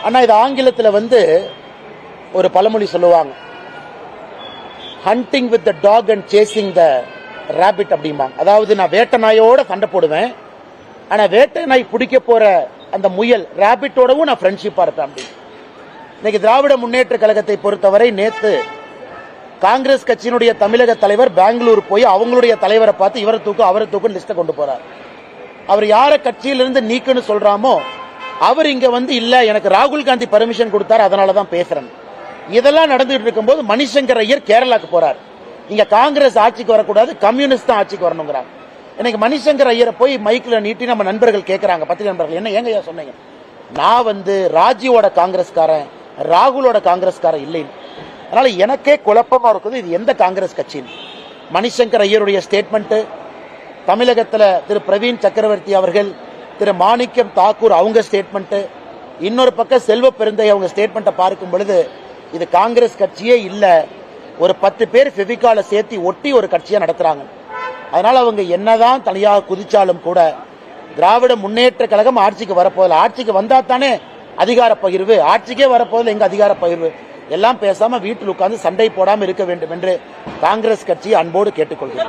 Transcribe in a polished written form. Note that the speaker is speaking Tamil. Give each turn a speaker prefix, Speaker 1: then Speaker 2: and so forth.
Speaker 1: அண்ணா இது ஆங்கிலத்தில் ஒரு பழமொழி சொல்லுவாங்க, hunting with the dog and chasing the rabbit அப்படிம்பாங்க. அதாவது நான் வேட்டை நாயோட சண்டை போடுவேன், ஆனா வேட்டை நாய் பிடிக்க போற அந்த முயல் ராபிட்டோடவும் நான் ஃப்ரெண்ட்ஷிப்பா இருப்பேன் அப்படி. இன்னைக்கு திராவிட முன்னேற்ற கழகத்தை பொறுத்தவரை நேத்து காங்கிரஸ் கட்சியினுடைய தமிழக தலைவர் பெங்களூர் போய் அவங்களுடைய தலைவரை பார்த்து இவரை தூக்கு அவரை தூக்கு லிஸ்ட கொண்டு போறார். அவர் யார கட்சியிலிருந்து நீக்குன்னு சொல்றாமோ அவர் இங்க இல்ல எனக்கு ராகுல் காந்தி பர்மிஷன் கொடுத்தாரு அதனாலதான் பேசுறேன். இதெல்லாம் நடந்துட்டு இருக்கும்போது மணிசங்கர் ஐயர் கேரளாக்கு போறார். இங்க காங்கிரஸ் ஆட்சிக்கு வரக்கூடாது, கம்யூனிஸ்ட் தான் ஆட்சிக்கு வரணுங்கிறாங்க. இன்னைக்கு மணிசங்கர் ஐயரை போய் மைக்ல நீட்டி நம்ம நண்பர்கள் கேட்கறாங்க, பத்திரிகை நண்பர்கள், என்ன ஏங்க சொன்னீங்க? நான் ராஜியோட காங்கிரஸ்காரன், ராகுலோட காங்கிரஸ்காரன் இல்லைன்னு. அதனால எனக்கே குழப்பமா இருக்குது, இது எந்த காங்கிரஸ் கட்சின்னு. மணிசங்கர் ஐயருடைய ஸ்டேட்மெண்ட், தமிழகத்தில் திரு பிரவீன் சக்கரவர்த்தி அவர்கள், திரு மாணிக்கம் தாக்கூர் அவங்க ஸ்டேட்மெண்ட், இன்னொரு பக்கம் செல்வ பெருந்தை அவங்க ஸ்டேட்மெண்ட்டை பார்க்கும் பொழுது இது காங்கிரஸ் கட்சியே இல்ல, ஒரு 10 பேர் ஃபெவிகால சேர்த்து ஒட்டி ஒரு கட்சியா நடத்துறாங்க. அதனால அவங்க என்னதான் தனியாக குதிச்சாலும் கூட திராவிட முன்னேற்ற கழகம் ஆட்சிக்கு வரப்போதில்லை. ஆட்சிக்கு வந்தா தானே அதிகார பகிர்வு, ஆட்சிக்கே வரப்போதில்லை எங்க அதிகார பகிர்வு? எல்லாம் பேசாம வீட்டில் உட்கார்ந்து சண்டை போடாமல் இருக்க வேண்டும் என்று காங்கிரஸ் கட்சி அன்போடு கேட்டுக்கொள்கிறேன்.